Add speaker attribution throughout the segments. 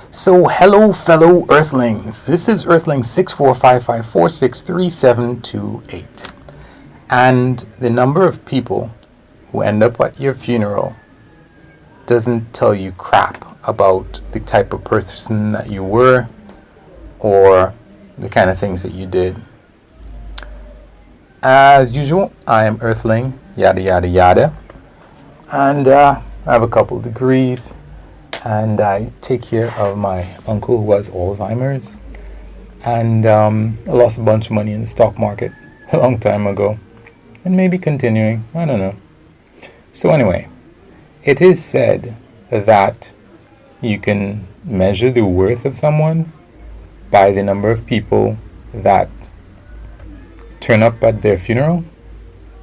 Speaker 1: So, hello, fellow Earthlings. This is Earthling 6455463728. And the number of people who end up at your funeral doesn't tell you crap about the type of person that you were or the kind of things that you did. As usual, I am Earthling, yada yada yada. And I have a couple degrees. And I take care of my uncle who has Alzheimer's. And I lost a bunch of money in the stock market a long time ago. And maybe continuing, I don't know. So anyway, it is said that you can measure the worth of someone by the number of people that turn up at their funeral.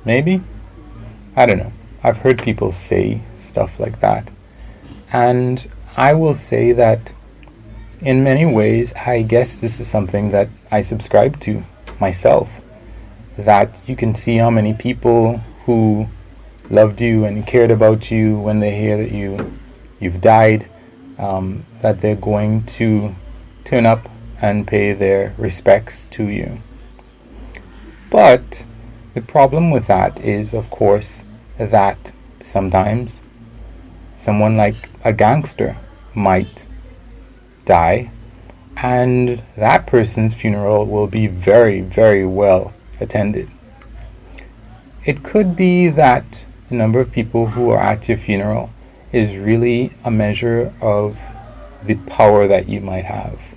Speaker 1: Maybe? I don't know. I've heard people say stuff like that. And I will say that in many ways, I guess this is something that I subscribe to myself. That you can see how many people who loved you and cared about you when they hear that you've died, that they're going to turn up and pay their respects to you. But the problem with that is, of course, that sometimes someone like a gangster might die, and that person's funeral will be very, very well attended. It could be that the number of people who are at your funeral is really a measure of the power that you might have.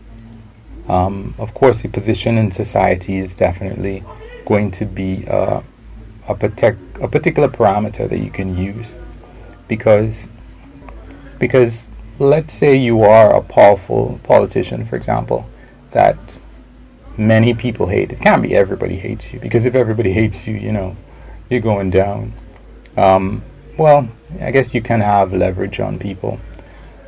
Speaker 1: Of course, the position in society is definitely going to be a particular parameter that you can use, because let's say you are a powerful politician, for example, that many people hate. It can't be everybody hates you, because if everybody hates you, you're going down. Well, I guess you can have leverage on people.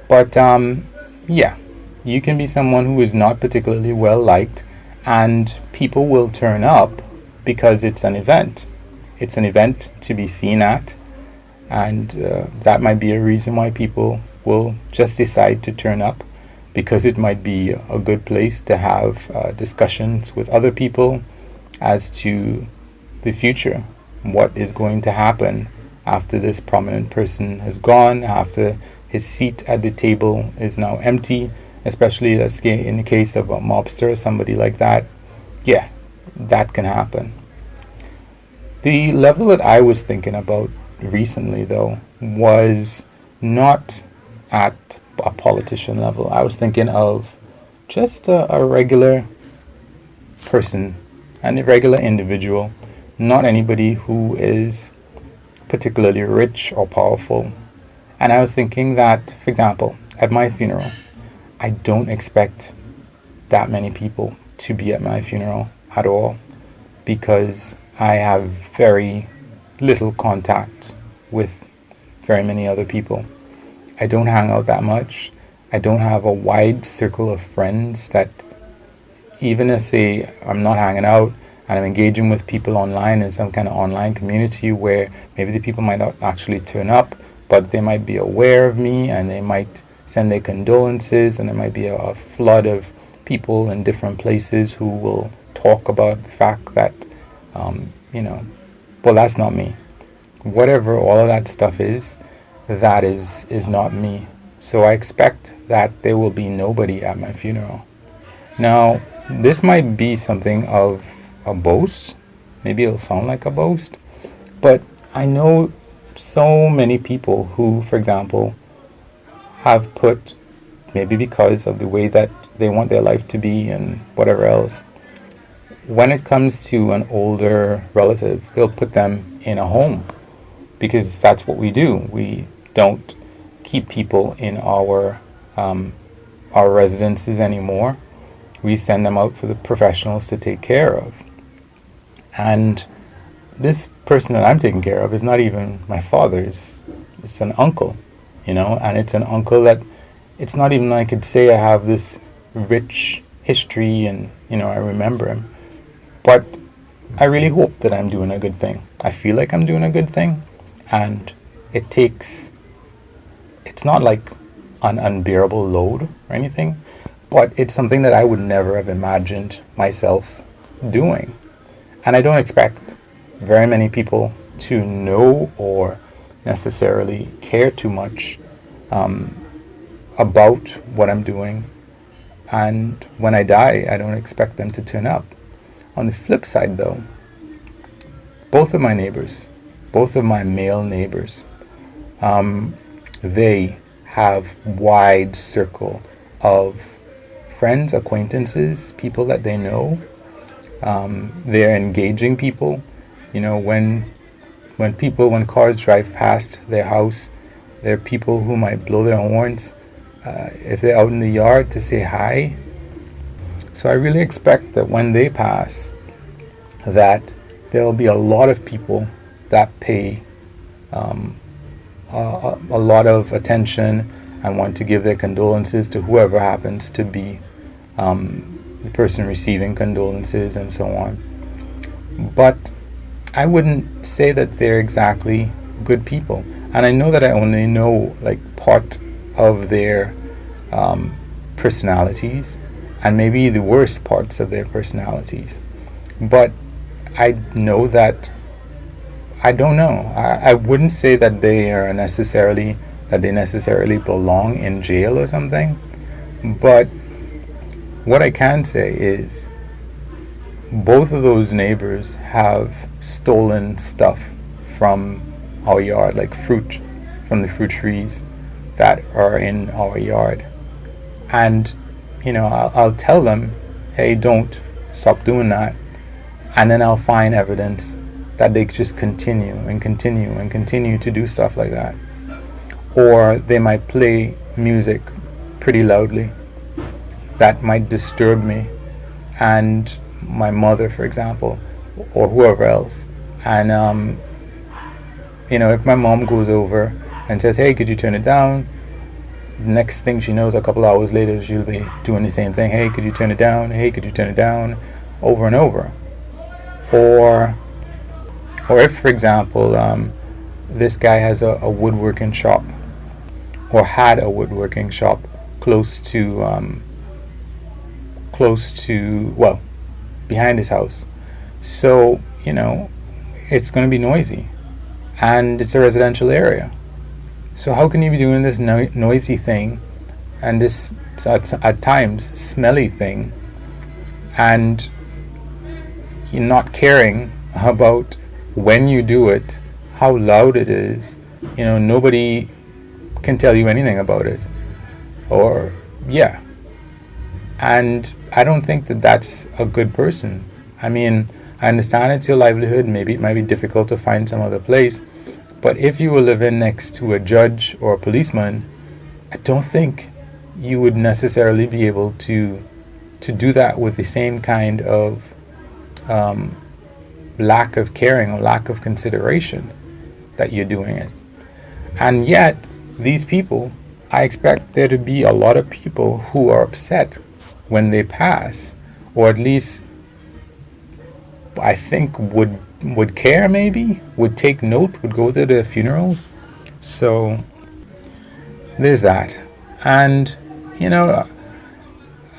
Speaker 1: But yeah, you can be someone who is not particularly well liked, and people will turn up because it's an event. It's an event to be seen at. And that might be a reason why people will just decide to turn up, because it might be a good place to have discussions with other people as to the future, what is going to happen after this prominent person has gone, after his seat at the table is now empty, especially in the case of a mobster or somebody like that. Yeah, that can happen. The level that I was thinking about recently, though, was not at a politician level. I was thinking of just a regular person, an irregular individual, not anybody who is particularly rich or powerful. And I was thinking that, for example, at my funeral, I don't expect that many people to be at my funeral at all, because I have very little contact with very many other people. I don't hang out that much. I don't have a wide circle of friends that, even if say I'm not hanging out and I'm engaging with people online in some kind of online community where maybe the people might not actually turn up, but they might be aware of me and they might send their condolences, and there might be a flood of people in different places who will talk about the fact that, well, that's not me. Whatever all of that stuff is, that is not me. So I expect that there will be nobody at my funeral. Now, this might be something of a boast. Maybe it'll sound like a boast. But I know so many people who, for example, have put, maybe because of the way that they want their life to be and whatever else, when it comes to an older relative, they'll put them in a home, because that's what we do. We don't keep people in our residences anymore. We send them out for the professionals to take care of. And this person that I'm taking care of is not even my father's. It's an uncle, and it's an uncle that it's not even I could say I have this rich history and, I remember him. But I really hope that I'm doing a good thing. I feel like I'm doing a good thing. And it's not like an unbearable load or anything, but it's something that I would never have imagined myself doing. And I don't expect very many people to know or necessarily care too much about what I'm doing. And when I die, I don't expect them to turn up. On the flip side, though, both of my neighbors, both of my male neighbors, they have wide circle of friends, acquaintances, people that they know. They're engaging people. You know, when cars drive past their house, there are people who might blow their horns if they're out in the yard to say hi. So I really expect that when they pass, that there will be a lot of people that pay a lot of attention and want to give their condolences to whoever happens to be the person receiving condolences and so on. But I wouldn't say that they're exactly good people. And I know that I only know like part of their personalities and maybe the worst parts of their personalities. But I know that I don't know. I wouldn't say that they necessarily belong in jail or something. But what I can say is both of those neighbors have stolen stuff from our yard, like fruit from the fruit trees that are in our yard. And, you know, I'll tell them, hey, don't stop doing that. And then I'll find evidence that they just continue and continue and continue to do stuff like that. Or they might play music pretty loudly that might disturb me and my mother, for example, or whoever else. And, you know, if my mom goes over and says, hey, could you turn it down? Next thing she knows, a couple hours later, she'll be doing the same thing. Hey, could you turn it down? Hey, could you turn it down? Over and over. Or if, for example, this guy has a woodworking shop, or had a woodworking shop close to, well, behind his house. So, you know, it's going to be noisy. And it's a residential area. So how can you be doing this noisy thing and this, at times, smelly thing, and you're not caring about when you do it, how loud it is? You know, nobody can tell you anything about it. Or, yeah. And I don't think that that's a good person. I mean, I understand it's your livelihood. Maybe it might be difficult to find some other place. But if you were living next to a judge or a policeman, I don't think you would necessarily be able to do that with the same kind of lack of caring or lack of consideration that you're doing it. And yet, these people, I expect there to be a lot of people who are upset when they pass, or at least I think would care, maybe would take note, would go to their funerals. So there's that. And, you know,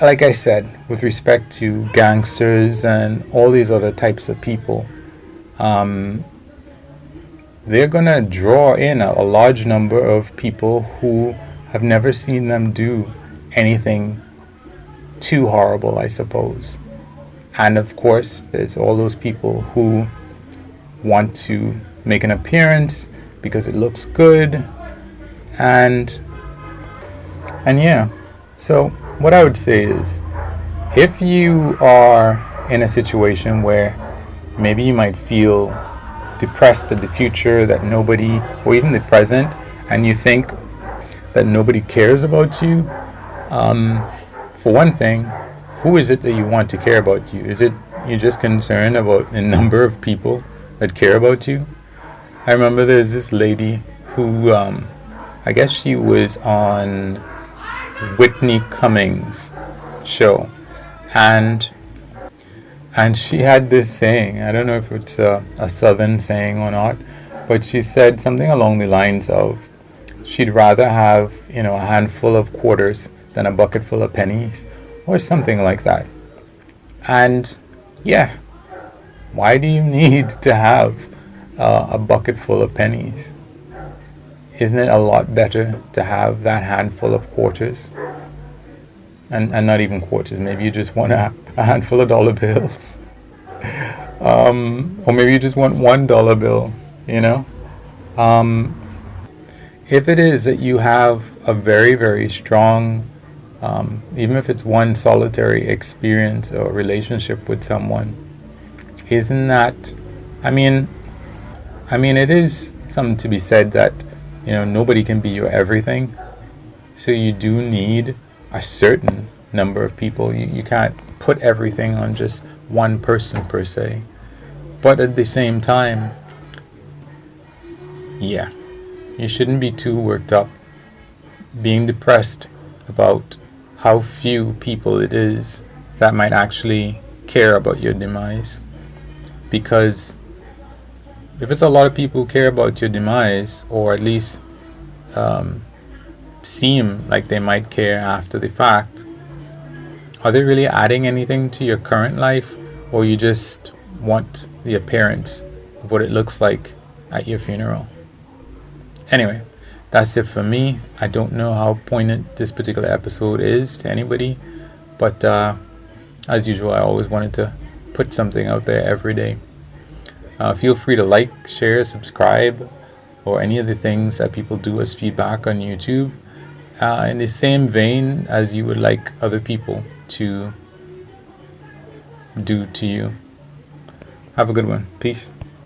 Speaker 1: like I said, with respect to gangsters and all these other types of people, they're gonna draw in a large number of people who have never seen them do anything too horrible, I suppose. And of course, there's all those people who want to make an appearance because it looks good. And yeah. So what I would say is, if you are in a situation where maybe you might feel depressed at the future, that nobody, or even the present, and you think that nobody cares about you, for one thing, who is it that you want to care about you? Is it you're just concerned about the number of people that care about you? I remember there's this lady who, I guess she was on Whitney Cummings' show, and she had this saying. I don't know if it's a southern saying or not, but she said something along the lines of, she'd rather have, a handful of quarters than a bucket full of pennies, or something like that. And yeah, why do you need to have a bucket full of pennies? Isn't it a lot better to have that handful of quarters? And not even quarters, maybe you just want a handful of dollar bills. Or maybe you just want $1 bill, If it is that you have a very, very strong, even if it's one solitary experience or relationship with someone, isn't that, I mean, it is something to be said that, nobody can be your everything. So you do need a certain number of people. You can't put everything on just one person per se. But at the same time, yeah, you shouldn't be too worked up, being depressed about how few people it is that might actually care about your demise. Because if it's a lot of people who care about your demise, or at least seem like they might care after the fact, are they really adding anything to your current life, or you just want the appearance of what it looks like at your funeral? Anyway, that's it for me. I don't know how poignant this particular episode is to anybody, but as usual, I always wanted to put something out there every day. Feel free to like, share, subscribe, or any of the things that people do as feedback on YouTube, in the same vein as you would like other people to do to you. Have a good one. Peace.